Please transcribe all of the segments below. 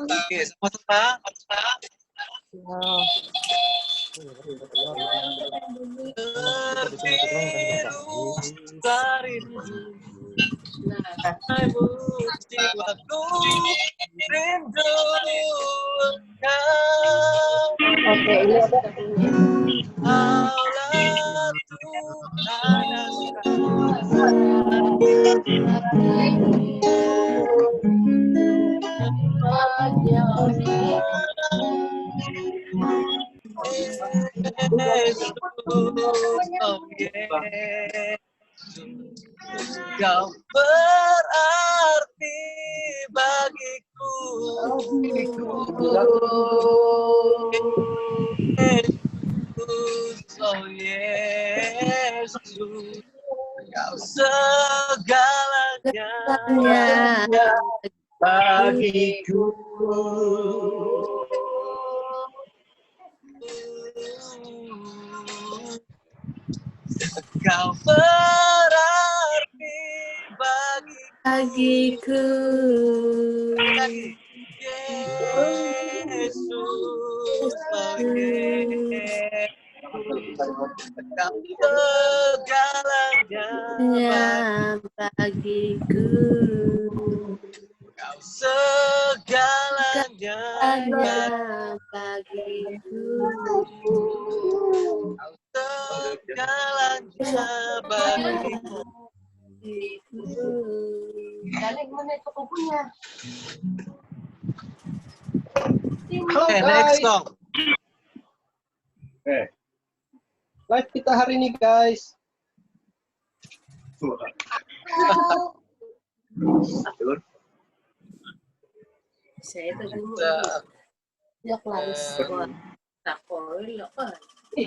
Oke, sama-sama. Oke, ini Kau berarti bagiku, Yesus, oh Yesus, Kau segalanya bagiku. Kau berarti bagiku. Yesus, oh Yesus, Kau segalanya bagiku. Kau segalanya bagiku. Kau segalanya bagiku. Halo Next guys. song. Live kita hari ini guys. Saya dulu ya kelas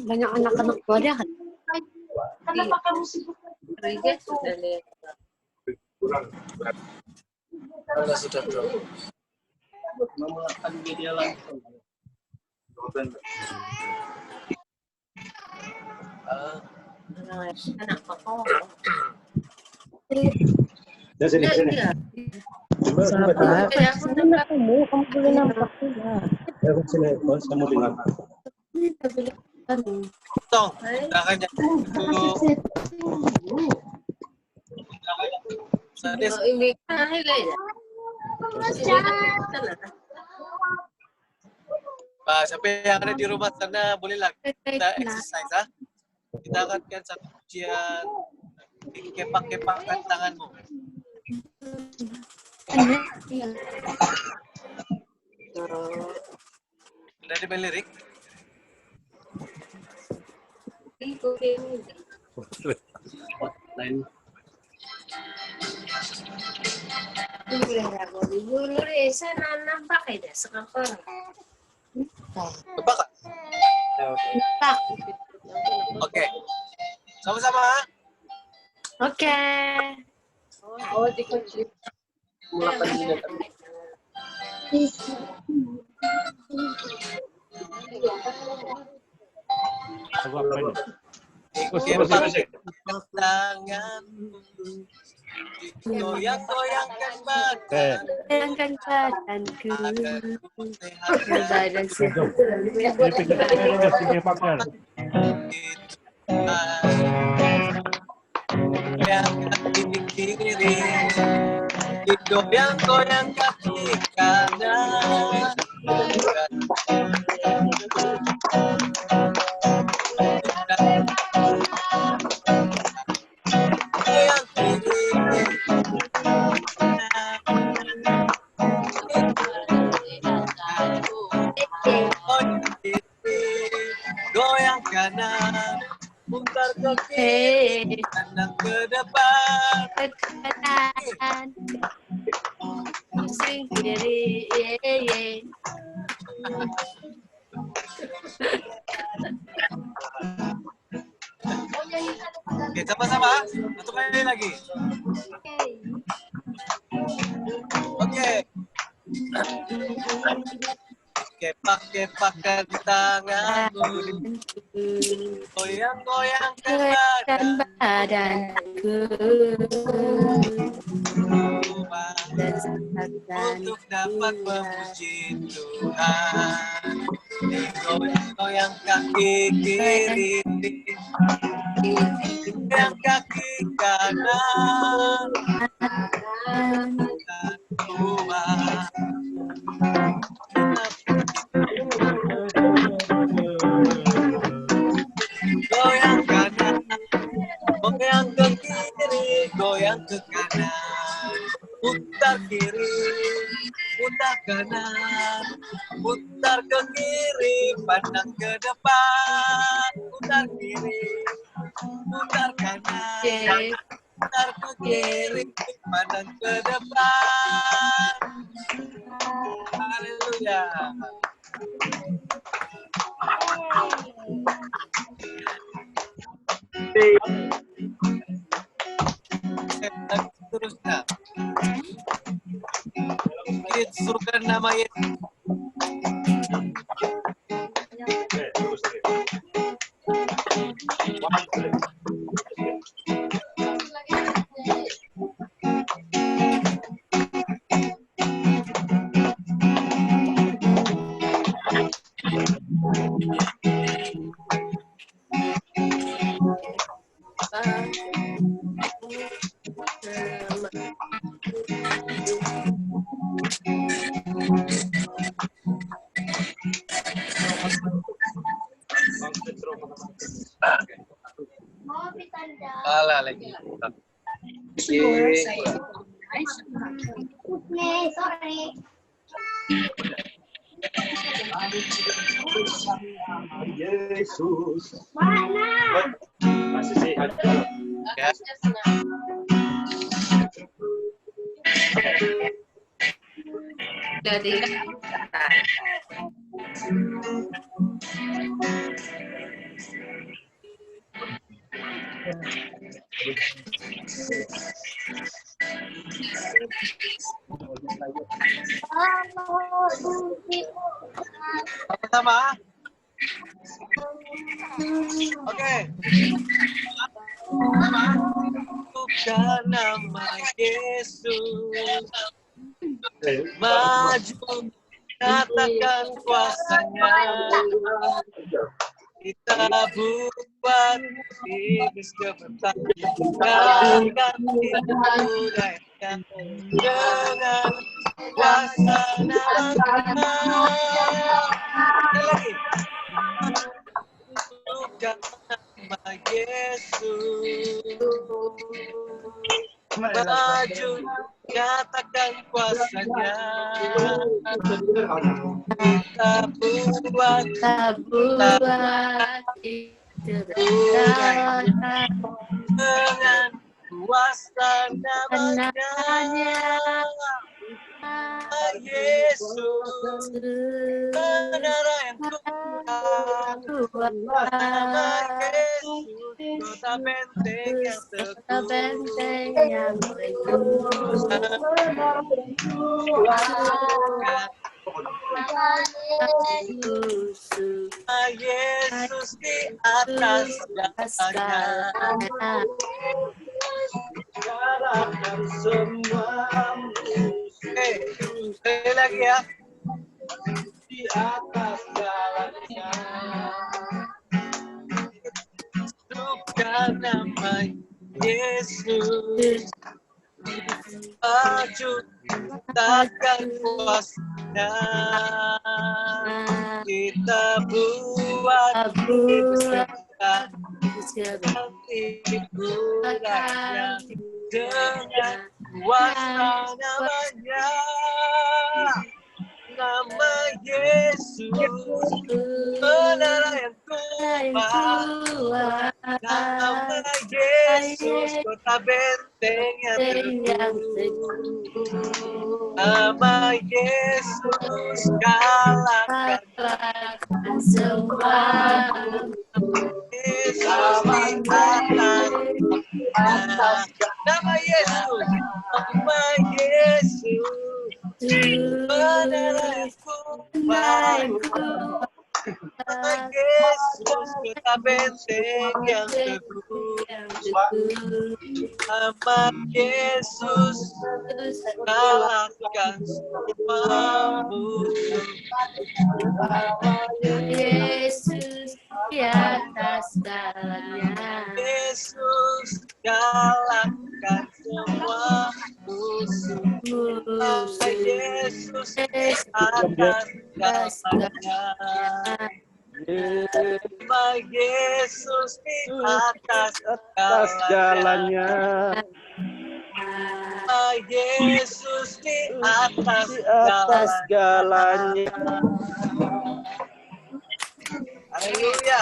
banyak anak-anak pada kan. Kenapa kamu sibuk? Kerja sudah lihat. Kalau sudah bro. Memakan media langsung. Anak papa. Ya sini. Sahabat, kamu boleh nampak juga. Ya sini, kamu dengar. Song, jangan dulu. Ini kan hilang. Pak, siapa yang ada di rumah sana bolehlah kita exercise ah. Kita akan satu ujian kepak-kepakkan tanganmu. Udah di lirik? Lain. Tebak Kak? Oke. Sama-sama. Oke. Oh, dikocip. Mulakan ini. Aku apa ini? Tanganmu goyang-goyangkan badan. Goyangkan badanku. Badan kiri, digoyang-goyang kaki kanan. Goyang kiri, goyang kanan, putar ke kiri, kanan ke depan. kanan. Pusing kiri, ye. Oke, sama-sama. Satu kali lagi. Oke. kepak-kepakkan tanganmu, goyang-goyangkan dan badanmu, badanku dan untuk dapat memuji Tuhan. Goyang kaki kiri, goyang kaki kanan, dan Tuhan. Goyang kanan, goyang ke kiri, goyang ke kanan, putar kiri, putar kanan, putar ke kiri, pandang ke depan, putar kiri, putar kanan, putar ke kiri, pandang ke depan. Haleluya. Terusnya. Yesuskan nama Yesus. Salah lagi. Sorry. Yesus. Mana? Masih sehat. Ya. jadi Sama-sama. Oke. Bukan nama Yesus. Maju katakan kuasanya. Kita buat iblis gemetar. Jangan dimudahin dengan kuasa nama-Nya. Lagi. Bukan nama Yesus. Maju katakan kuasanya. Kita buat dengan kuasa nama-Nya. Yesus benar yang Tuhan. Nama Yesus kota benteng yang Yesus di atas segalanya. Sekali lagi ya. Di atas jalannya. Bukan nama Yesus. Maju takkan kuasanya. Kita buat hiburannya dengan kuasa nama-Nya. Nama Yesus benar yang Tuhan. Nama Yesus kota benteng yang teguh. Nama Yesus kalahkan semua. Yesus di atas. Nama Yesus, nama Yesus benar yang Tuhan. Yesus kota benteng yang teguh. Nama Yesus kalahkan semua musuh. Yesus di atas segalanya. Yesus kalahkan semua musuh. Nama Yesus atas segalanya. Nama Yesus di atas segalanya. Nama Yesus di atas segalanya. Haleluya.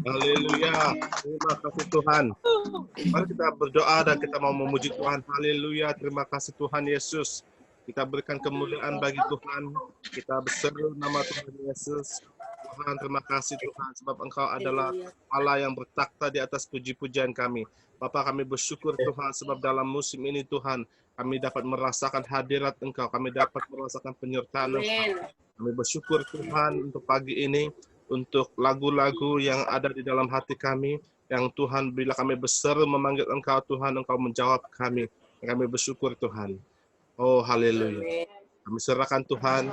Haleluya. Terima kasih Tuhan. Mari kita berdoa dan kita mau memuji Tuhan. Haleluya. Terima kasih Tuhan Yesus. Kita berikan kemuliaan bagi Tuhan. Kita berseru nama Tuhan Yesus. Tuhan, terima kasih Tuhan sebab Engkau adalah Allah yang bertakhta di atas puji-pujian kami. Bapa, kami bersyukur Tuhan sebab dalam musim ini Tuhan kami dapat merasakan hadirat Engkau. Kami dapat merasakan penyertaan Engkau. Kami bersyukur Tuhan untuk pagi ini, untuk lagu-lagu yang ada di dalam hati kami, yang Tuhan bila kami berseru memanggil Engkau Tuhan, Engkau menjawab kami. Kami bersyukur Tuhan. Oh haleluya. Kami serahkan Tuhan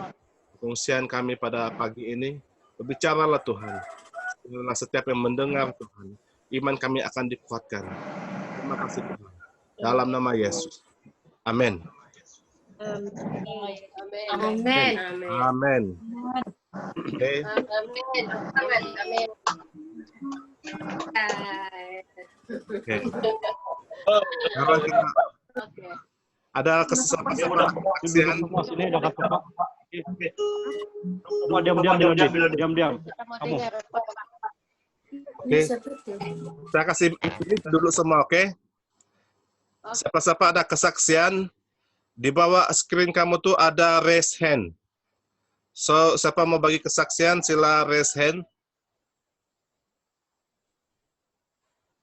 pengungsian kami pada pagi ini. Berbicaralah Tuhan. Inilah setiap yang mendengar Tuhan. Iman kami akan dikuatkan. Terima kasih Tuhan. Dalam nama Yesus. Amin. Amin. Amin. Oke. Oke. Sekarang kita ada kesaksian. Diam. Kamu. Oke. Saya kasih ini dulu semua, oke? Siapa-siapa ada kesaksian, di bawah screen kamu tuh ada raise hand. So, siapa mau bagi kesaksian, sila raise hand.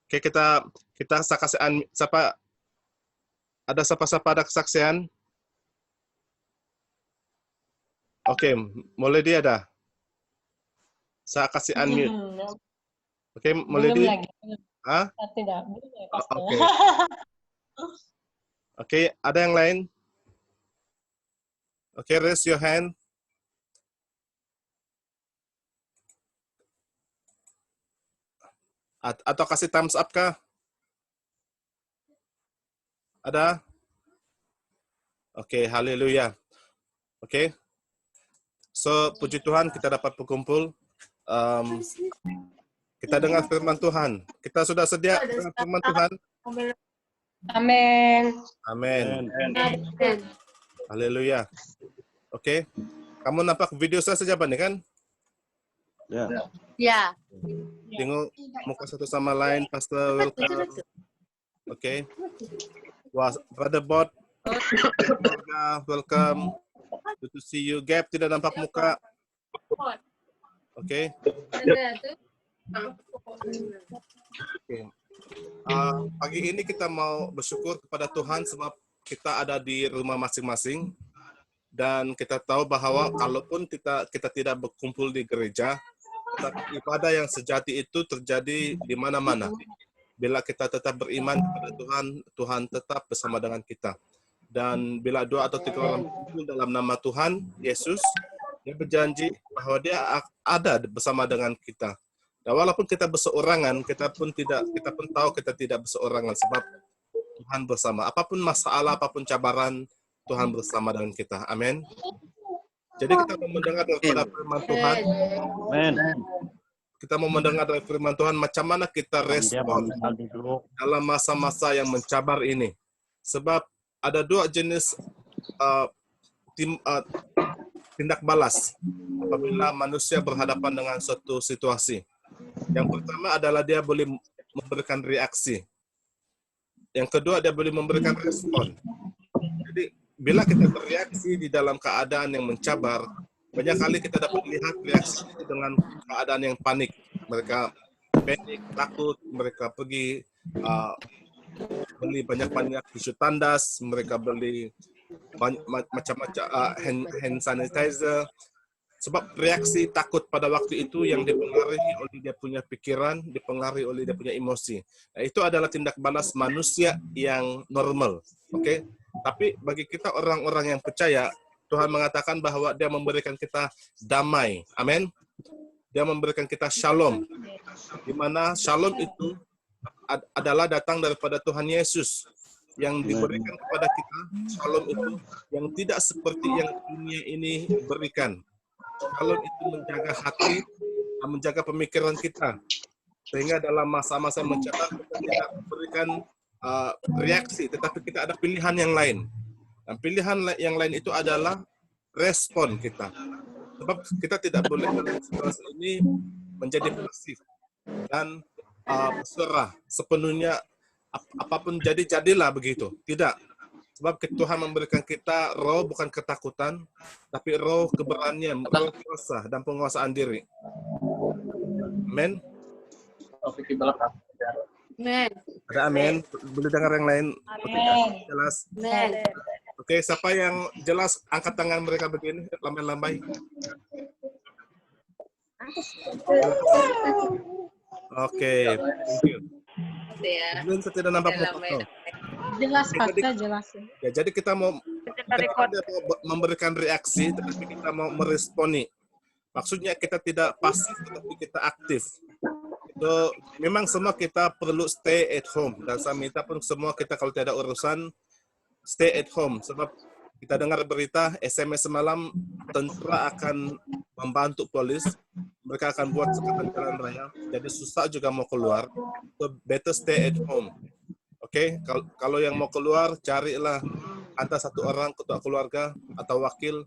Oke, kita saya kasih siapa ada kesaksian? Oke, mulai dia ada. Saya kasih unmute. Oke, mulai dia. Hah? Tidak. Oke. Oke, ada yang lain? Oke, raise your hand. Atau kasih thumbs up kah? Ada? Oke, haleluya. Oke. So, puji Tuhan kita dapat berkumpul. Kita dengar firman Tuhan. Kita sudah sedia dengan firman Tuhan? Amin. Amin. Haleluya. Oke. Kamu nampak video saya saja, nih kan? Ya. Tengok muka satu sama lain, Pastor, welcome. Oke. Wah, Brother Bot, welcome. Good to see you. Gap tidak nampak muka. Oke. Oke. Pagi ini kita mau bersyukur kepada Tuhan sebab kita ada di rumah masing-masing dan kita tahu bahwa kalaupun kita tidak berkumpul di gereja, ibadah yang sejati itu terjadi di mana-mana. Bila kita tetap beriman kepada Tuhan, Tuhan tetap bersama dengan kita. Dan bila 2 atau 3 orang berkumpul dalam nama Tuhan Yesus, Dia berjanji bahwa Dia ada bersama dengan kita. Dan walaupun kita berseorangan, kita pun tahu kita tidak berseorangan sebab Tuhan bersama. Apapun masalah, apapun cabaran, Tuhan bersama dengan kita. Amin. Jadi kita mau mendengar daripada firman Tuhan. Amin. Kita mau mendengar dari firman Tuhan macam mana kita respon dalam masa-masa yang mencabar ini. Sebab ada 2 jenis tindak balas apabila manusia berhadapan dengan suatu situasi. Yang pertama adalah dia boleh memberikan reaksi. Yang kedua dia boleh memberikan respon. Jadi bila kita bereaksi di dalam keadaan yang mencabar, banyak kali kita dapat lihat reaksi dengan keadaan yang panik. Mereka panik, takut, mereka pergi beli banyak-banyak tisu tandas, mereka beli macam-macam hand sanitizer. Sebab reaksi takut pada waktu itu yang dipengaruhi oleh dia punya pikiran, dipengaruhi oleh dia punya emosi. Nah, itu adalah tindak balas manusia yang normal. Oke? Tapi bagi kita orang-orang yang percaya, Tuhan mengatakan bahwa dia memberikan kita damai. Amin. Dia memberikan kita shalom. Di mana shalom itu adalah datang daripada Tuhan Yesus. Yang diberikan kepada kita, shalom itu yang tidak seperti yang dunia ini berikan. Shalom itu menjaga hati, menjaga pemikiran kita. Sehingga dalam masa-masa mencatat kita tidak memberikan reaksi, tetapi kita ada pilihan yang lain. Dan pilihan yang lain itu adalah respon kita. Sebab kita tidak boleh dalam situasi ini menjadi pasif dan berserah sepenuhnya apapun jadilah begitu. Tidak. Sebab Tuhan memberikan kita roh bukan ketakutan, tapi roh keberanian, roh kuasa dan penguasaan diri. Amin. Amen. Ada amin. Boleh dengar yang lain? Amin. Jelas. Amen. Oke, siapa yang jelas angkat tangan mereka begini, lambai-lambai. Oke, thank you. Ya. Belum saya tidak nampak foto. Jelas Pastor, jelas. Ya, jadi kita mau memberikan reaksi, tetapi kita mau meresponi. Maksudnya kita tidak pasif, tetapi kita aktif. So, memang semua kita perlu stay at home. Dan saya minta pun semua kita kalau tidak ada urusan, stay at home. Sebab kita dengar berita, SMS semalam, tentara akan membantu polis. Mereka akan buat sekatan jalan raya. Jadi susah juga mau keluar. So, better stay at home. Oke, kalau yang mau keluar, carilah antara satu orang ketua keluarga atau wakil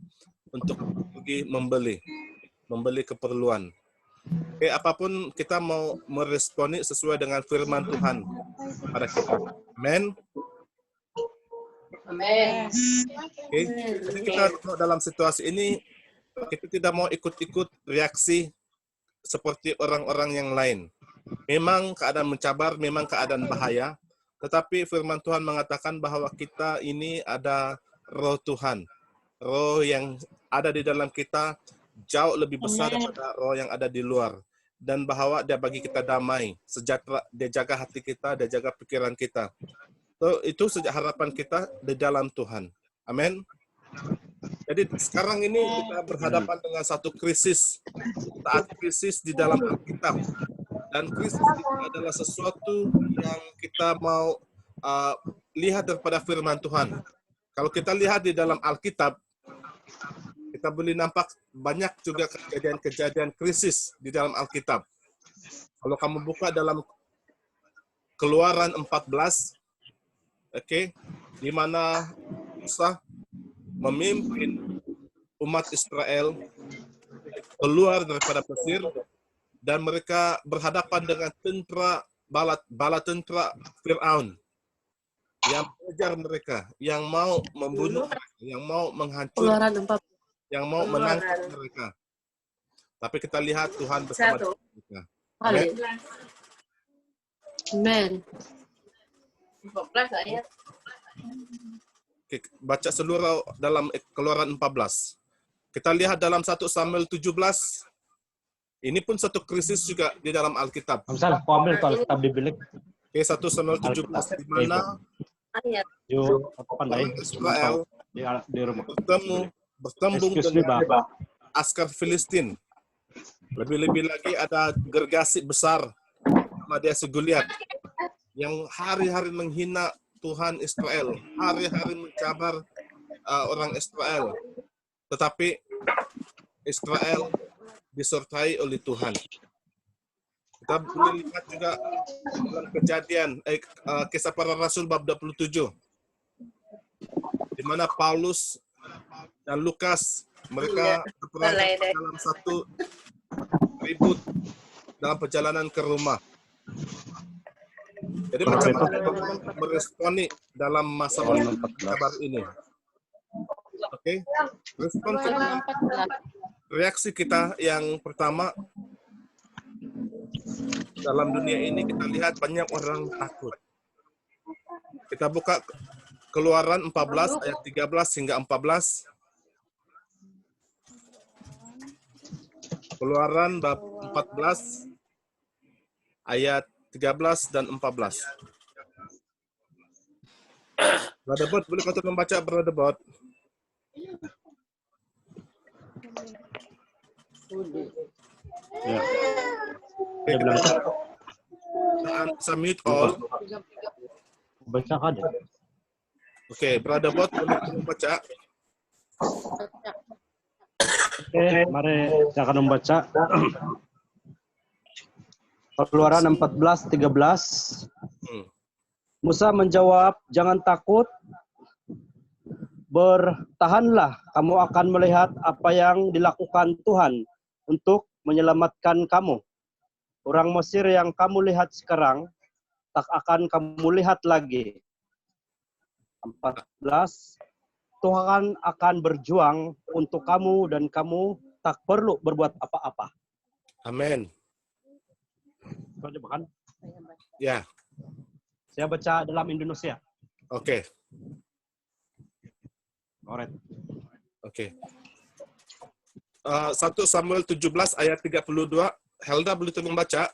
untuk pergi membeli keperluan. Oke, apapun kita mau meresponi sesuai dengan firman Tuhan pada kita. Amin. Amin. Oke, jadi kita dalam situasi ini kita tidak mau ikut-ikut reaksi seperti orang-orang yang lain. Memang keadaan mencabar, memang keadaan bahaya. Tetapi firman Tuhan mengatakan bahwa kita ini ada roh Tuhan. Roh yang ada di dalam kita jauh lebih besar daripada roh yang ada di luar. Dan bahwa dia bagi kita damai, sejahtera, dia jaga hati kita, dia jaga pikiran kita. So, itu sejak harapan kita di dalam Tuhan. Amin. Jadi sekarang ini kita berhadapan dengan satu krisis. Saat krisis di dalam Alkitab. Dan krisis itu adalah sesuatu yang kita mau lihat daripada firman Tuhan. Kalau kita lihat di dalam Alkitab, kita boleh nampak banyak juga kejadian-kejadian krisis di dalam Alkitab. Kalau kamu buka dalam Keluaran 14, oke, di mana Musa memimpin umat Israel keluar daripada Mesir, dan mereka berhadapan dengan tentera bala tentera Firaun yang mengejar mereka, yang mau membunuh mereka, yang mau menghancurkan, yang mau menangkap mereka. Tapi kita lihat Tuhan bersama mereka. Amin. Amen. 14 ayat. Oke, baca seluruh dalam Keluaran 14. Kita lihat dalam 1 Samuel 17. Ini pun satu krisis juga di dalam Alkitab. Salah, kau ambil tuh Alkitab di bilik. Oke, 1 Samuel 17 di mana Yo, apa pandai? Israel Di rumah. bertembung dengan askar Filistin. Lebih-lebih lagi ada gergasi besar nama dia si Goliat yang hari-hari menghina Tuhan Israel, hari-hari mencabar orang Israel. Tetapi Israel disertai oleh Tuhan. Kita boleh lihat juga dalam kejadian Kisah Para Rasul bab 27, di mana Paulus dan Lukas mereka berperang dalam satu ribut dalam perjalanan ke rumah. Jadi macam mana teman-teman meresponi dalam masa-masa kabar ini? Oke, respon kita. Reaksi kita yang pertama, dalam dunia ini kita lihat banyak orang takut. Kita buka Keluaran 14 ayat 13 hingga 14. Keluaran bab 14 ayat 13 dan 14. Brother Bot, boleh kau tolong baca, Brother Bot? Ya. Oke, kita submit all. Baca ada. Oke, Brother Bot, boleh tolong baca? Oke, mari saya akan membaca. Keluaran 14:13. Musa menjawab, jangan takut, bertahanlah, kamu akan melihat apa yang dilakukan Tuhan untuk menyelamatkan kamu. Orang Mesir yang kamu lihat sekarang, tak akan kamu lihat lagi. 14. Tuhan akan berjuang untuk kamu dan kamu tak perlu berbuat apa-apa. Amin. Baca kan? Ya, Saya baca dalam Indonesia. oke. Alright. Oke. 1 Samuel 17 ayat 32. Helda boleh tolong baca?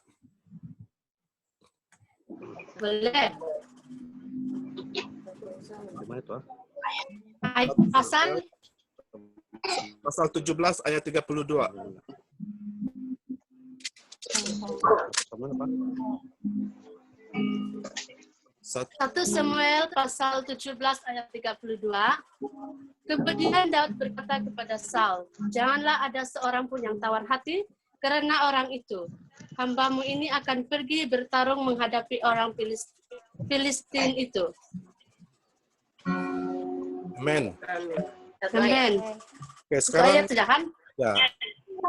Boleh. Gimana itu? Pasal Pasal 17 ayat 32. Sama apa? 1 Samuel pasal 17 ayat 32. Kemudian Daud berkata kepada Saul, janganlah ada seorang pun yang tawar hati karena orang itu. Hambamu ini akan pergi bertarung menghadapi orang Filistin itu. Amin. Amin. Oke, Itu ayat sekarang sudah kan? ya.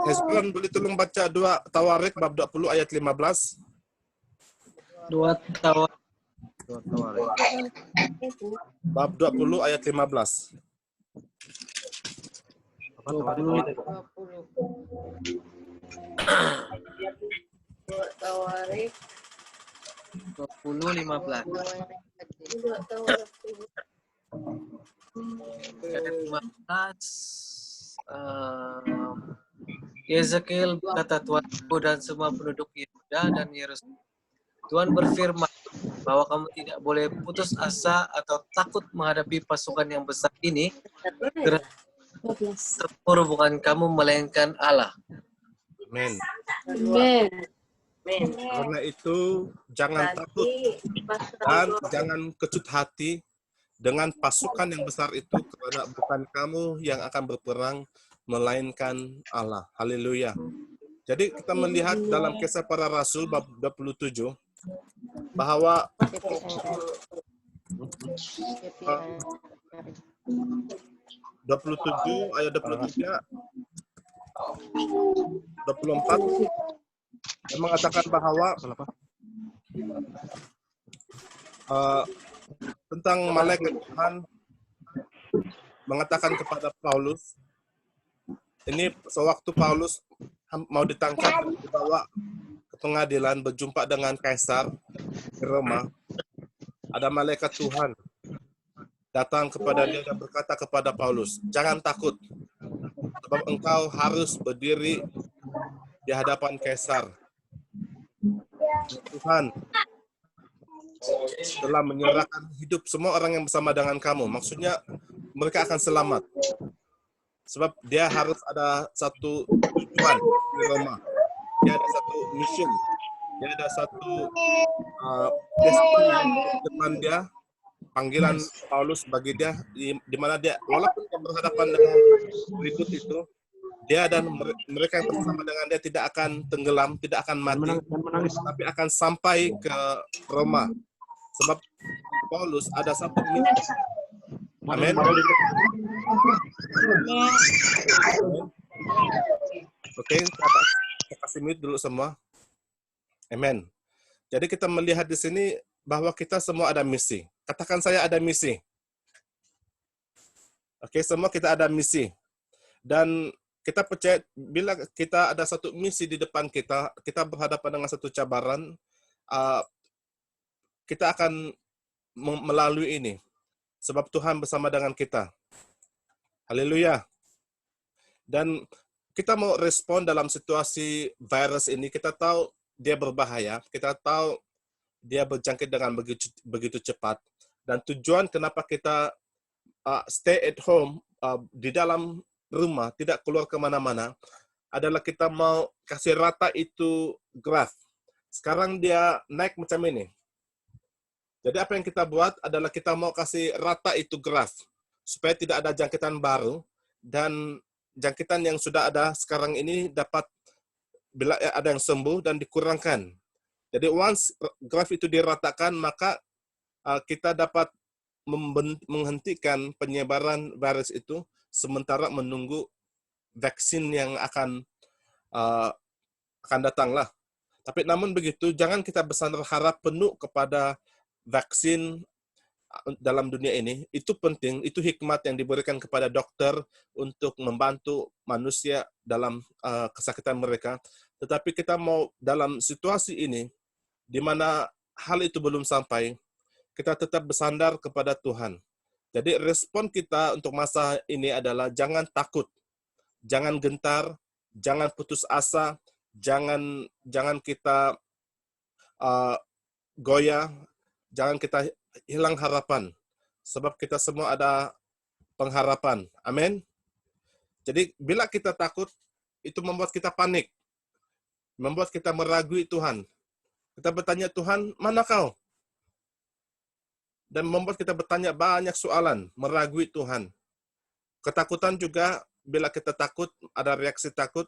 Hezbollah boleh tolong baca 2 Tawarik bab 20 ayat 15. 2 Tawarik. Bab 20 ayat 15. Apa tawarik? Tawarik 20 15. Ayat 15. Yezekiel berkata, Tuanku dan semua penduduk Yehuda dan Yerusalem, Tuhan berfirman bahwa kamu tidak boleh putus asa atau takut menghadapi pasukan yang besar ini, karena tempur bukan kamu melainkan Allah. Amin. Amin. Karena itu jangan takut dan jangan kecut hati dengan pasukan yang besar itu, karena bukan kamu yang akan berperang melainkan Allah. Haleluya. Jadi kita melihat dalam Kisah Para Rasul bab 27 bahwa 27 ayat 23 24 yang mengatakan bahwa tentang malaikat Tuhan mengatakan kepada Paulus, ini sewaktu Paulus mau ditangkap dan dibawa ke pengadilan berjumpa dengan kaisar di Roma, ada malaikat Tuhan datang kepada dia dan berkata kepada Paulus, jangan takut, sebab engkau harus berdiri di hadapan kaisar. Tuhan telah menyerahkan hidup semua orang yang bersama dengan kamu. Maksudnya mereka akan selamat. Sebab dia harus ada satu tujuan di Roma. Dia ada satu mission. Dia ada satu destiny di depan dia. Panggilan Paulus bagi dia, di mana dia, walaupun dia berhadapan dengan ribut itu, dia dan mereka yang bersama dengan dia tidak akan tenggelam, tidak akan mati, tapi akan sampai ke Roma. Sebab Paulus ada satu misi. Amin. Oke, kita kasih mute dulu semua. Amin. Jadi kita melihat di sini bahwa kita semua ada misi. Katakan saya ada misi. Oke, semua kita ada misi. Dan kita percaya bila kita ada satu misi di depan kita, kita berhadapan dengan satu cabaran, kita akan melalui ini. Sebab Tuhan bersama dengan kita. Haleluya. Dan kita mau respon dalam situasi virus ini. Kita tahu dia berbahaya. Kita tahu dia berjangkit dengan begitu cepat. Dan tujuan kenapa kita stay at home, di dalam rumah, tidak keluar kemana-mana, adalah kita mau kasih rata itu graf. Sekarang dia naik macam ini. Jadi apa yang kita buat adalah kita mau kasih rata itu graf. Supaya tidak ada jangkitan baru. Dan jangkitan yang sudah ada sekarang ini dapat, bila ada yang sembuh dan dikurangkan. Jadi once graf itu diratakan, maka kita dapat menghentikan penyebaran virus itu sementara menunggu vaksin yang akan datanglah. Tapi namun begitu, jangan kita bersandar harap penuh kepada vaksin dalam dunia ini. Itu penting, itu hikmat yang diberikan kepada dokter untuk membantu manusia dalam kesakitan mereka. Tetapi kita mau dalam situasi ini, di mana hal itu belum sampai, kita tetap bersandar kepada Tuhan. Jadi respon kita untuk masa ini adalah jangan takut, jangan gentar, jangan putus asa, jangan kita goyah, jangan kita hilang harapan. Sebab kita semua ada pengharapan. Amin. Jadi bila kita takut, itu membuat kita panik. Membuat kita meragui Tuhan. Kita bertanya, Tuhan, mana kau? Dan membuat kita bertanya banyak soalan, meragui Tuhan. Ketakutan juga, bila kita takut, ada reaksi takut,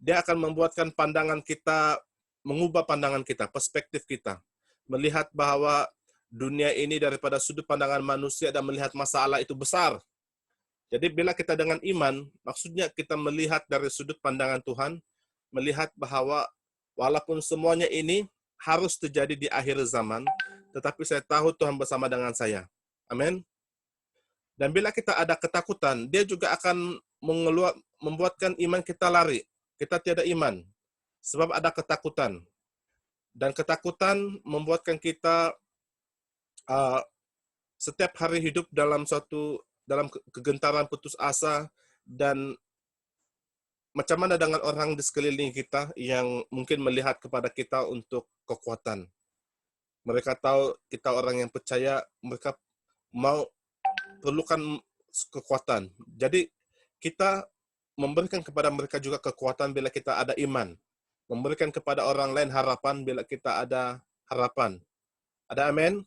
dia akan membuatkan pandangan kita, mengubah pandangan kita, perspektif kita. Melihat bahwa dunia ini daripada sudut pandangan manusia dan melihat masalah itu besar. Jadi bila kita dengan iman, maksudnya kita melihat dari sudut pandangan Tuhan, melihat bahwa walaupun semuanya ini harus terjadi di akhir zaman, tetapi saya tahu Tuhan bersama dengan saya. Amin. Dan bila kita ada ketakutan, dia juga akan membuatkan iman kita lari. Kita tiada iman, sebab ada ketakutan. Dan ketakutan membuatkan kita setiap hari hidup dalam kegentaran putus asa, dan macam mana dengan orang di sekeliling kita yang mungkin melihat kepada kita untuk kekuatan. Mereka tahu kita orang yang percaya, mereka mau perlukan kekuatan. Jadi kita memberikan kepada mereka juga kekuatan bila kita ada iman. Memberikan kepada orang lain harapan bila kita ada harapan. Ada amin?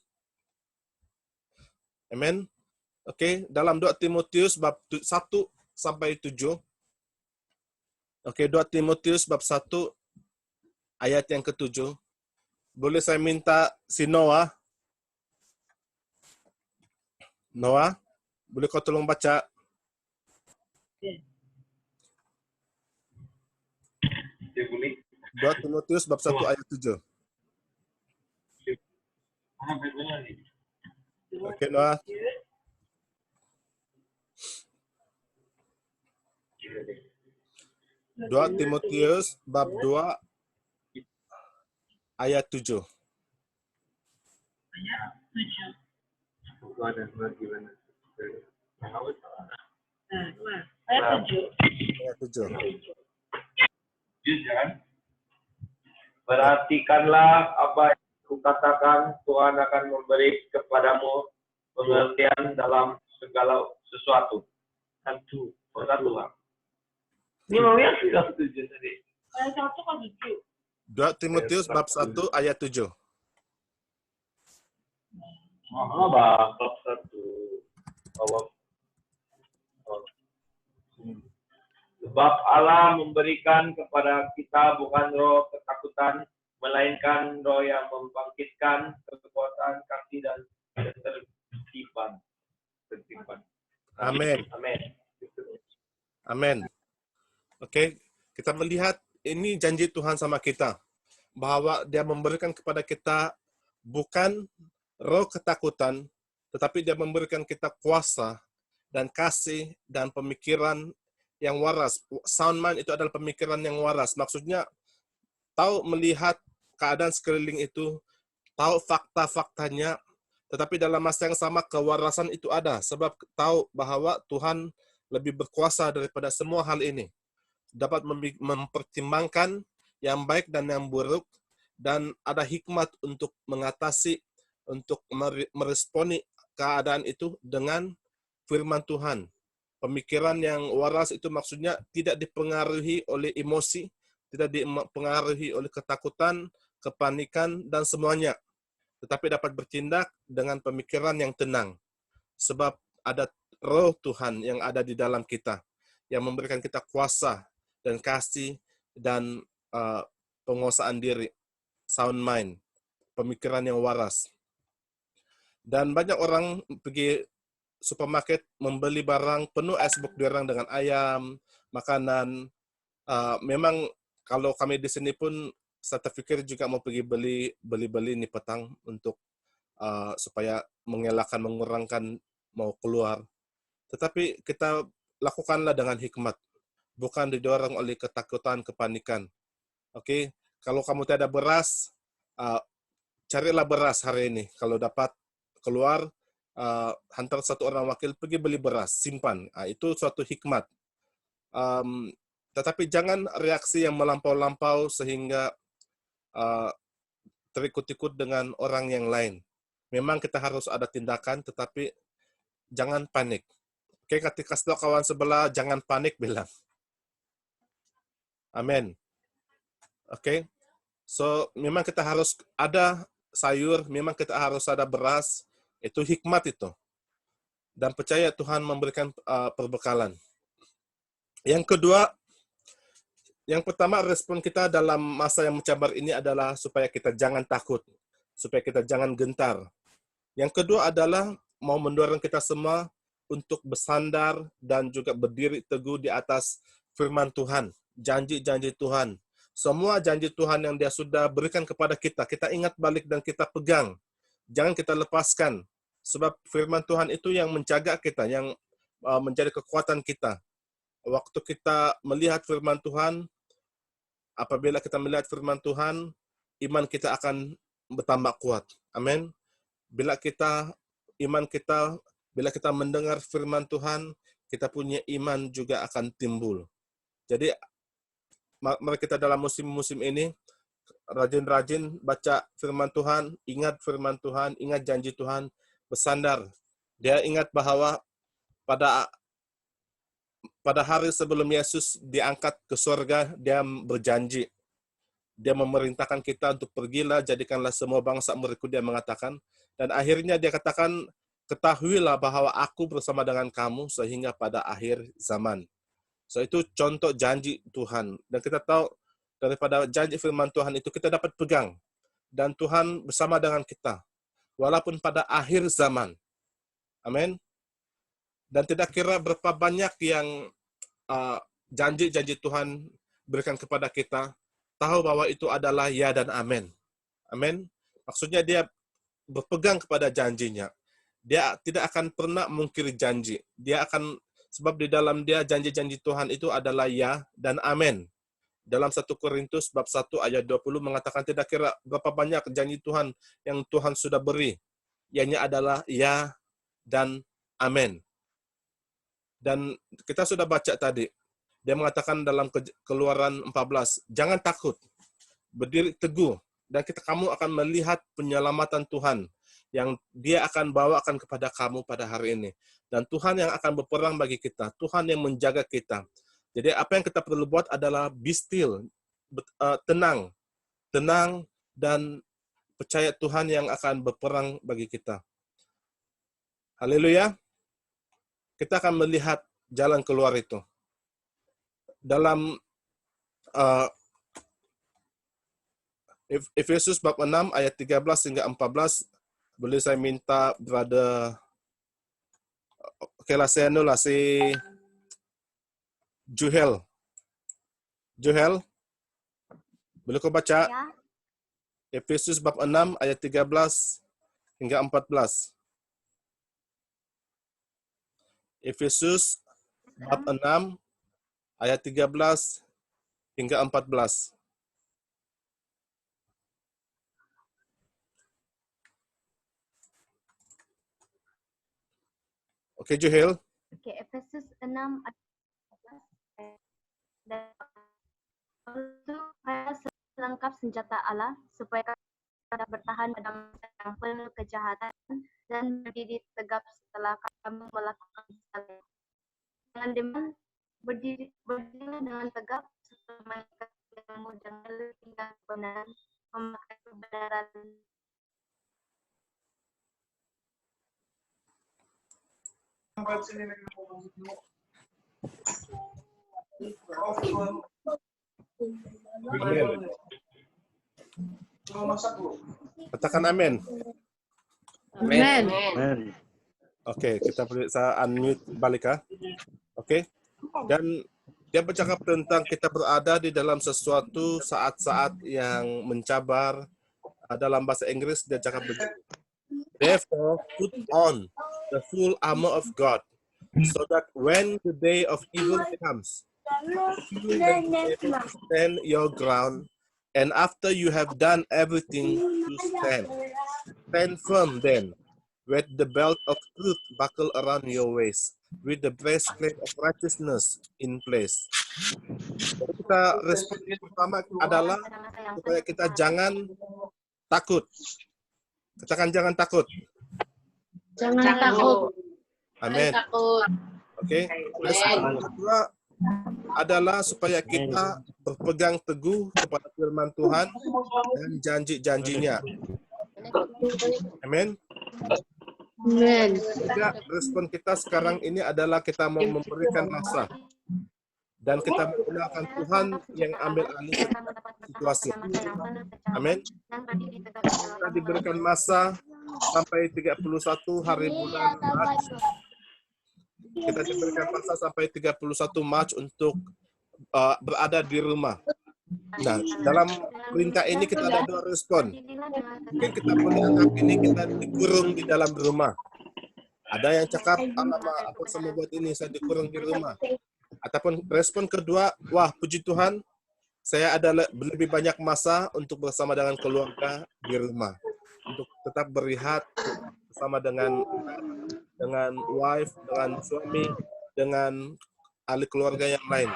Amin? Oke, dalam 2 Timotius bab 1 sampai 7. Oke, 2 Timotius bab 1 ayat yang ke-7. Boleh saya minta si Noah? Noah, boleh kau tolong baca? Ya, boleh. 2 Timotius bab 1 ayat 7. Oke, Noah. Dua Timotius bab 2 ayat 7. Ayat 7. Perhatikanlah apa yang kukatakan, Tuhan akan memberi kepadamu pengertian dalam segala sesuatu. Satu. Ini mau yang sudah 7 tadi. Ayat 1 kan 7. 2 Timotius bab 1 ayat 7. Bab 1. Sebab Allah memberikan kepada kita bukan roh ketakutan, melainkan roh yang membangkitkan kekuatan, kasih, dan ketertiban. Amin. Amin. Amin. Oke, kita melihat ini janji Tuhan sama kita. Bahwa dia memberikan kepada kita bukan roh ketakutan, tetapi dia memberikan kita kuasa dan kasih dan pemikiran yang waras. Sound mind itu adalah pemikiran yang waras. Maksudnya, tahu melihat keadaan sekeliling itu, tahu fakta-faktanya, Tetapi dalam masa yang sama kewarasan itu ada, sebab tahu bahwa Tuhan lebih berkuasa daripada semua hal ini. Dapat mempertimbangkan yang baik dan yang buruk, dan ada hikmat untuk mengatasi, untuk meresponi keadaan itu dengan firman Tuhan. Pemikiran yang waras itu maksudnya tidak dipengaruhi oleh emosi, tidak dipengaruhi oleh ketakutan, kepanikan, dan semuanya. Tetapi dapat bertindak dengan pemikiran yang tenang. Sebab ada roh Tuhan yang ada di dalam kita, yang memberikan kita kuasa dan kasih dan penguasaan diri, sound mind, pemikiran yang waras. Dan banyak orang pergi supermarket membeli barang penuh icebox diorang dengan ayam, makanan. Memang kalau kami di sini pun saya terfikir juga mau pergi beli nih petang untuk supaya mengelakkan, mengurangkan mau keluar. Tetapi kita lakukanlah dengan hikmat, bukan didorong oleh ketakutan, kepanikan. Oke, kalau kamu tidak ada beras, carilah beras hari ini. Kalau dapat keluar, hantar satu orang wakil pergi beli beras, simpan. Itu suatu hikmat. Tetapi jangan reaksi yang melampau-lampau sehingga terikut-ikut dengan orang yang lain. Memang kita harus ada tindakan, tetapi jangan panik. Oke, ketika kasih tahu kawan sebelah, jangan panik, bilang. Amin. Oke, so memang kita harus ada sayur, memang kita harus ada beras, itu hikmat itu. Dan percaya Tuhan memberikan perbekalan. Yang kedua, yang pertama respon kita dalam masa yang mencabar ini adalah supaya kita jangan takut, supaya kita jangan gentar. Yang kedua adalah mau mendorong kita semua untuk bersandar dan juga berdiri teguh di atas firman Tuhan, janji-janji Tuhan. Semua janji Tuhan yang Dia sudah berikan kepada kita, kita ingat balik dan kita pegang. Jangan kita lepaskan. Sebab firman Tuhan itu yang menjaga kita, yang menjadi kekuatan kita. Waktu kita melihat firman Tuhan, apabila kita melihat firman Tuhan, iman kita akan bertambah kuat. Amin. Bila kita mendengar firman Tuhan, kita punya iman juga akan timbul. Jadi mari kita dalam musim-musim ini rajin-rajin baca firman Tuhan, ingat firman Tuhan, ingat janji Tuhan, bersandar. Dia ingat bahwa pada hari sebelum Yesus diangkat ke surga, Dia berjanji. Dia memerintahkan kita untuk pergilah, jadikanlah semua bangsa muridku, Dia mengatakan. Dan akhirnya Dia katakan, ketahuilah bahwa aku bersama dengan kamu sehingga pada akhir zaman. So itu contoh janji Tuhan. Dan kita tahu daripada janji firman Tuhan itu kita dapat pegang. Dan Tuhan bersama dengan kita. Walaupun pada akhir zaman. Amin. Dan tidak kira berapa banyak yang janji-janji Tuhan berikan kepada kita, tahu bahwa itu adalah ya dan amin. Amin. Maksudnya dia berpegang kepada janjinya. Dia tidak akan pernah mungkiri janji. Dia akan, sebab di dalam dia janji-janji Tuhan itu adalah ya dan amin. Dalam 1 Korintus bab 1 ayat 20 mengatakan tidak kira berapa banyak janji Tuhan yang Tuhan sudah beri. Ianya adalah ya dan amin. Dan kita sudah baca tadi. Dia mengatakan dalam Keluaran 14, jangan takut, berdiri teguh, dan kamu akan melihat penyelamatan Tuhan yang Dia akan bawakan kepada kamu pada hari ini. Dan Tuhan yang akan berperang bagi kita, Tuhan yang menjaga kita. Jadi apa yang kita perlu buat adalah be still, tenang, dan percaya Tuhan yang akan berperang bagi kita. Haleluya. Kita akan melihat jalan keluar itu. Dalam Efesus bab 6 ayat 13 hingga 14, boleh saya minta brother Kelaseno lah si Juhel, boleh kau baca? Ya. Efesus bab 6 ayat 13 hingga 14. Efesus bab 6 ayat 13 hingga 14. Oke, Juhil. Oke, Efesus 6 ayat 14. Dan untuk lengkap senjata Allah supaya dapat bertahan pada masa yang penuh kejahatan dan berdiri tegap setelah kamu melakukan kesalahan. Dengan demikian berdirilah dengan tegap setelah mereka kamu dengan tinggal kebenaran, memakai kebenaran. Amin. Katakan amin. Amen. Amen. Oke, kita bisa unmute balik ya. Oke. Dan dia bercakap tentang kita berada di dalam sesuatu saat-saat yang mencabar. Dalam bahasa Inggris dia cakap begini. Therefore, put on the full armor of God, so that when the day of evil comes, you will be able to stand your ground, and after you have done everything, you stand. Stand firm then, with the belt of truth buckled around your waist, with the breastplate of righteousness in place. Jadi kita respon pertama adalah supaya kita jangan takut. Katakan jangan takut. Jangan takut. Amin. Oke. Respon kedua adalah supaya kita berpegang teguh kepada firman Tuhan dan janji-janjinya. Amin. Amen. Juga respon kita sekarang ini adalah kita mau memberikan masa. Dan kita menggunakan Tuhan yang ambil alih situasi. Amin. Kita diberikan masa sampai 31 hari bulan Mac. Kita diberikan masa sampai 31 Mac untuk berada di rumah. Nah, dalam perintah ini kita ada dua respon. Mungkin kita boleh anggap ini kita dikurung di dalam rumah. Ada yang cakap, alamak, apa sama buat ini, saya dikurung di rumah. Ataupun respon kedua, wah puji Tuhan, saya ada lebih banyak masa untuk bersama dengan keluarga di rumah. Untuk tetap berehat bersama dengan wife, dengan suami, dengan ahli keluarga yang lain.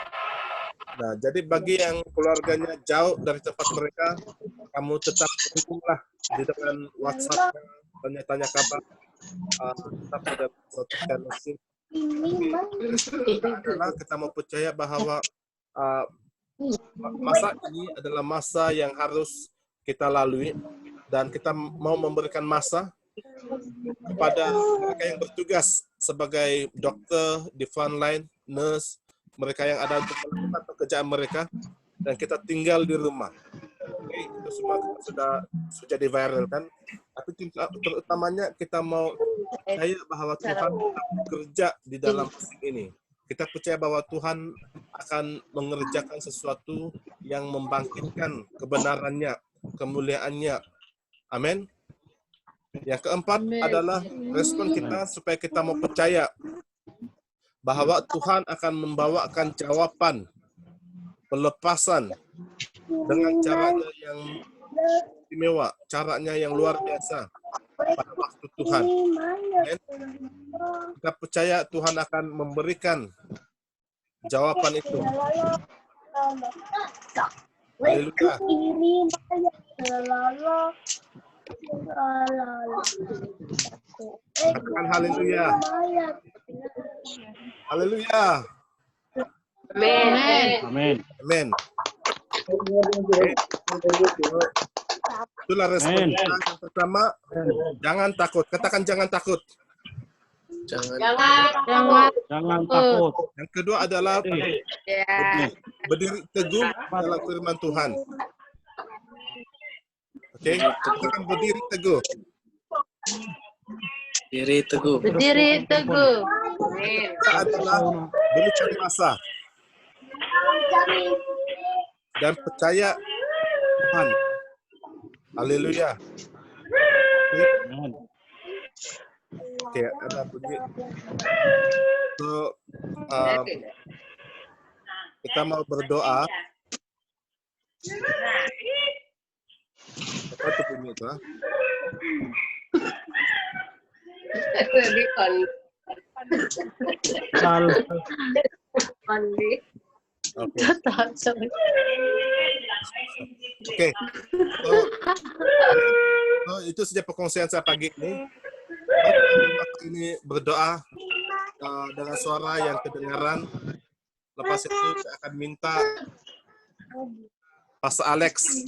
Nah, jadi bagi yang keluarganya jauh dari tempat mereka, kamu tetap hubunglah di dengan WhatsApp, tanya-tanya kabar, tetap ada suatu fellowship. Adalah kita mau percaya bahwa masa ini adalah masa yang harus kita lalui dan kita mau memberikan masa kepada mereka yang bertugas sebagai dokter di frontline, nurse, mereka yang ada untuk melakukan pekerjaan mereka, dan kita tinggal di rumah. Oke, itu semua sudah jadi viral kan. Tapi terutamanya kita mau percaya bahwa Tuhan tetap bekerja di dalam musim ini. Kita percaya bahwa Tuhan akan mengerjakan sesuatu yang membangkitkan kebenarannya, kemuliaannya. Amin. Yang keempat adalah respon kita supaya kita mau percaya bahwa Tuhan akan membawakan jawaban, pelepasan dengan caranya yang istimewa, caranya yang luar biasa pada waktu Tuhan. Amen. Kita percaya Tuhan akan memberikan jawaban itu. Haleluya. Katakan haleluya. Haleluya. Amen. Amin. Amin. Itulah respon kita. Yang pertama, jangan takut. Katakan jangan takut. Jangan takut. Yang kedua adalah berdiri teguh dalam firman Tuhan. Oke, katakan berdiri teguh. Diri teguh. Berdiri teguh. Kita adalah berikan masa dan percaya Tuhan. Haleluya. Oke, ada bunyi. So, kita mau berdoa. Apa itu bunyi itu? Sal. Mandi. Oke. Oke. So, itu saja perkongsian saya pagi ini. Ini berdoa dengan suara yang kedengaran. Lepas itu saya akan minta Pastor Alex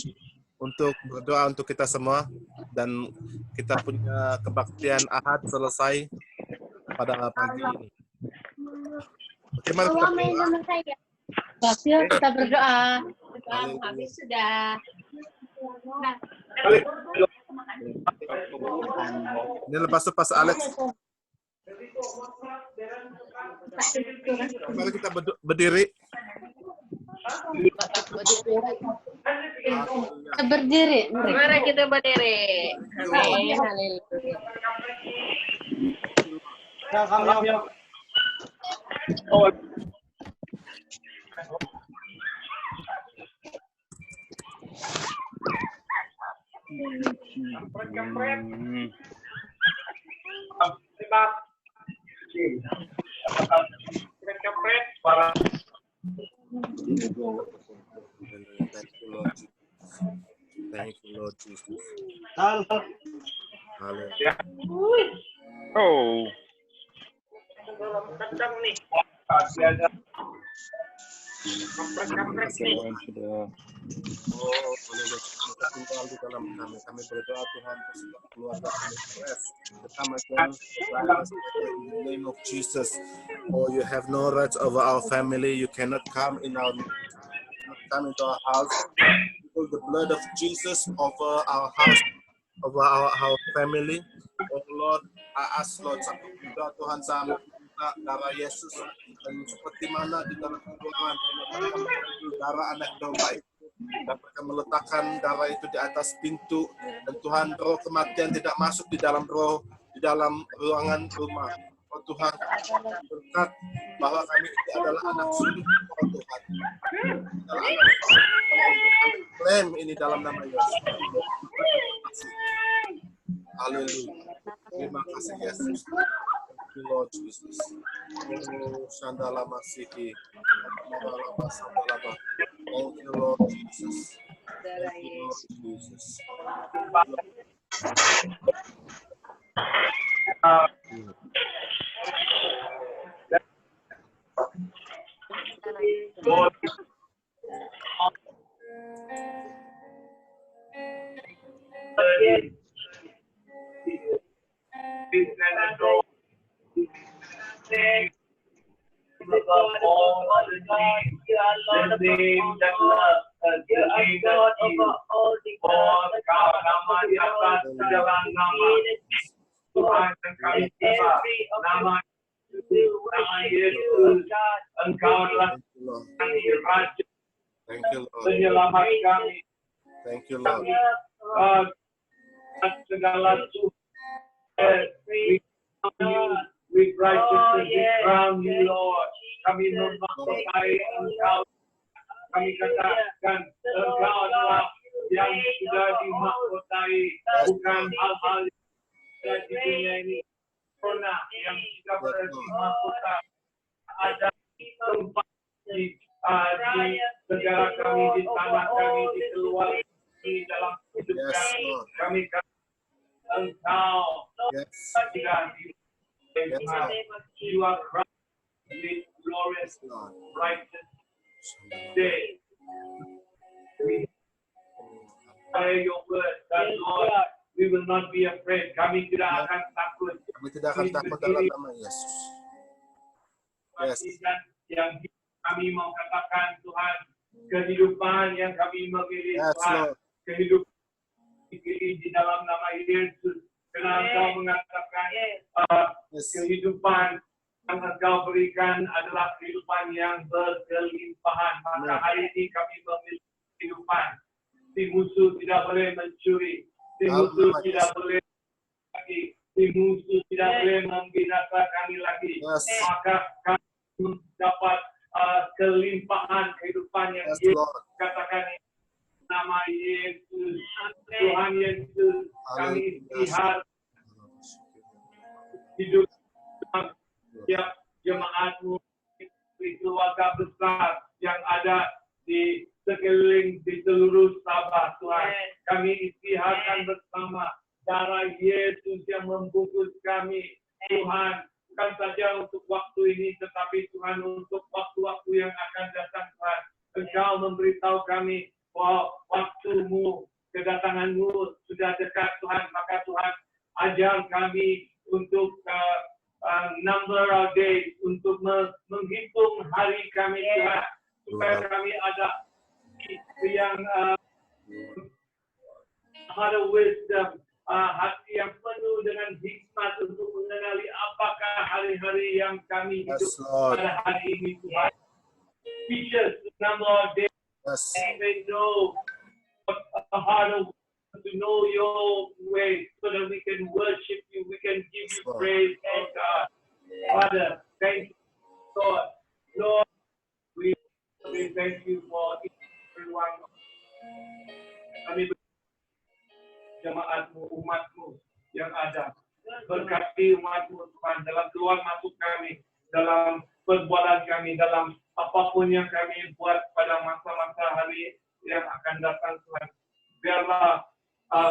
untuk berdoa untuk kita semua, dan kita punya kebaktian Ahad selesai pada pagi ini. Bagaimana kita berdoa? Yuk kita berdoa. Habis sudah. Ini lepas itu Pastor Alex. Mari kita berdiri. Kita berdiri. Mari kita berdiri. Amin. Haleluya. Thank you, Lord Jesus. Sal. Haleluya. Oh. Oh, haleluya. Kita tinggal di dalam kami. Kami berdoa Tuhan untuk keluarga kami stres. Ketamatan virus in the name of Jesus. Oh, you have no rights over our family. You cannot come into our house. Put the blood of Jesus over our house, over our family. Oh Lord, I ask Lord, satu berdoa Tuhan sama darah Yesus, dan seperti mana di dalam Tuhan darah anak domba itu dapat meletakkan darah itu di atas pintu, dan Tuhan roh kematian tidak masuk di dalam ruangan rumah. Oh Tuhan, berkat bahwa kami ini adalah anak sulung, oh Tuhan, adalah anak klaim ini dalam nama Yesus. Haleluya. Terima kasih Yesus. Thank you Lord Jesus. Oh, Shandala Masiki. Thank you Lord Jesus. Thank you Lord Jesus. Thank you Lord. Penyelamat kami. Thank you Lord. Segala with righteousness, we crown you, Lord. Kami memahami Engkau. Kami katakan Engkau adalah yang sudah dimahkotai, bukan hal-hal yang di dunia ini. Corona yang sudah bermahkota. Ada tempat di negara kami, di tanah kami, di keluarga kami, dalam hidup kami. Kami katakan Engkau tidak you are Christ with glorious, righteous day. We pray your word that Lord, we will not be afraid. Kami tidak akan takut. Kami tidak akan takut dalam nama Yesus. Yes. Yang kami mau katakan Tuhan, kehidupan yang kami memilih Tuhan, kehidupan di dalam nama Yesus. Karena Engkau mengatakan kehidupan yang Engkau berikan adalah kehidupan yang berkelimpahan. Maka hari ini kami memilih kehidupan. Si musuh tidak boleh mencuri. Si musuh tidak boleh lagi. Si musuh tidak boleh membinasakan kami lagi. Maka kami mendapat kelimpahan kehidupan yang Yesus katakan. Nama Yesus, Tuhan Yesus, kami istihar hidup setiap jemaatmu, di keluarga besar yang ada di sekeliling di seluruh Sabah, Tuhan. Kami istiharkan bersama darah Yesus yang membungkus kami, Tuhan. Bukan saja untuk waktu ini, tetapi Tuhan untuk waktu-waktu yang akan datang, Tuhan. Engkau memberitahu kami bahwa waktumu, kedatanganmu sudah dekat, Tuhan. Maka Tuhan, ajar kami untuk number of days, untuk menghitung hari kami, Tuhan. Supaya kami ada yang ada wisdom, hati yang penuh dengan hikmat untuk mengenali apakah hari-hari yang kami hidup pada hari ini, Tuhan. Teach us the number of days. We know a heart of to know your way, so that we can worship you, we can give you praise, oh God. Father, thank you, Lord. Lord, we thank you for everyone. Kami jemaatmu, umatmu yang ada. Berkati umatmu, Tuhan, dalam keluar masuk kami, dalam perbuatan kami, dalam apapun yang kami buat pada masa-masa hari yang akan datang, Tuhan. Biarlah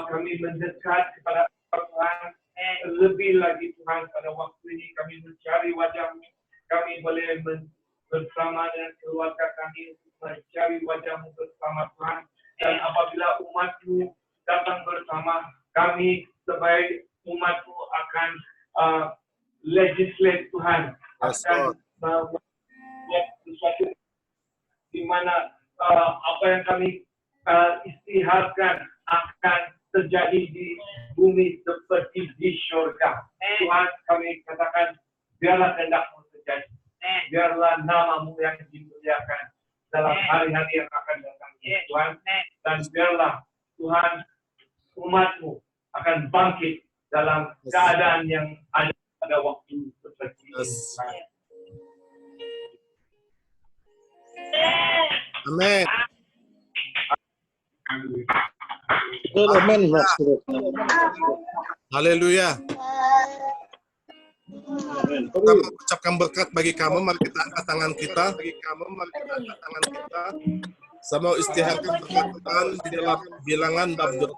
kami mendekat kepada Tuhan lebih lagi, Tuhan. Pada waktu ini kami mencari wajah-Mu, kami boleh bersama dengan keluarga kami untuk mencari wajah-Mu bersama, Tuhan. Dan apabila umat-Mu datang bersama kami, sebaik umat-Mu akan legislate, Tuhan, akan membuat sesuatu di mana apa yang kami istiharkan akan terjadi di bumi seperti di syurga. Tuhan, kami katakan, biarlah kehendak-Mu terjadi. Biarlah nama-Mu yang dimuliakan dalam hari-hari yang akan datang, Tuhan. Dan biarlah, Tuhan, umat-Mu akan bangkit dalam keadaan yang ada pada waktu seperti ini. Amin. Haleluya. Kita mengucapkan berkat bagi kamu. Mari kita angkat tangan kita. Sama istiharkan berkat Tuhan di dalam Bilangan bab 22.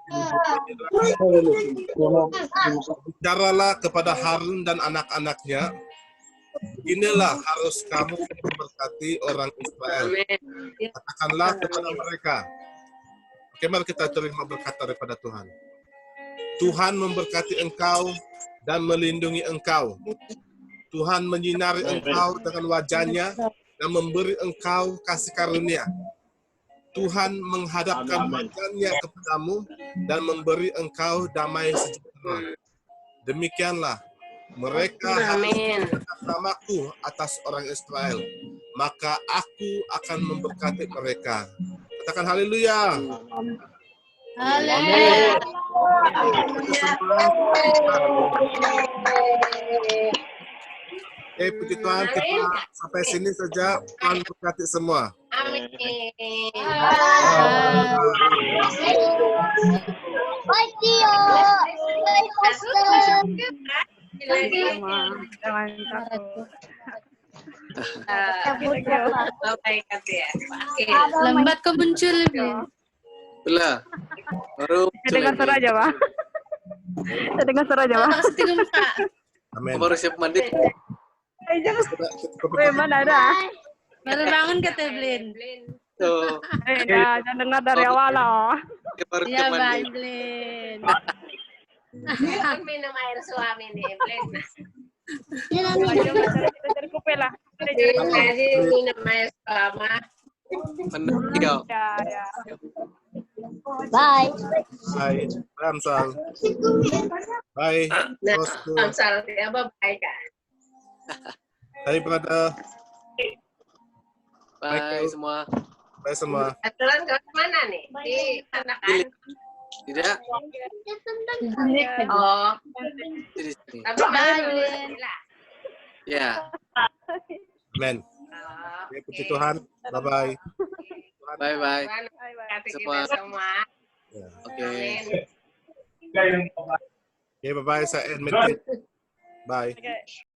Bicaralah kepada Harun dan anak-anaknya. Inilah harus kamu memberkati orang Israel. Katakanlah kepada mereka. Oke, mari kita terima berkat daripada Tuhan. Tuhan memberkati engkau dan melindungi engkau. Tuhan menyinari engkau dengan wajahnya dan memberi engkau kasih karunia. Tuhan menghadapkan wajahnya kepadamu dan memberi engkau damai sejahtera. Demikianlah mereka harus bersamaku atas orang Israel, maka aku akan memberkati mereka. Katakan haleluya. Haleluya. Oke, puji Tuhan, kita sampai sini saja. Tuhan berkati semua. Amin. Lambat kau muncul lebih. Belah. Baru Dengar suara aja, Pak. Saya dengar suara aja, Pak. Amin. baru siap mandi. Mana ada? Baru bangun kata Blin. Tuh. Jangan dengar dari awal loh. Baru Ya, siap mandi. Blin. Minum air suami nih, Blin. Dari kupel lah. Jadi minum air selama. Meninggal. Ya. Bye. Bye. Ramsal. Bye. Nah, Bosku. Amsal ya, bye kan. Hai, brother. Bye semua. Bye semua. Aturan ke mana nih? Di Anakan. Tidak. Oh, Di sini. tapi baru lah. Ya. Amen. Oh, Ya, puji Tuhan. Bye-bye. Bye bye. Tuhan berkati Semua. kita semua. Ya. Oke. Amin. Okay, bye-bye. Saya end meeting. Bye.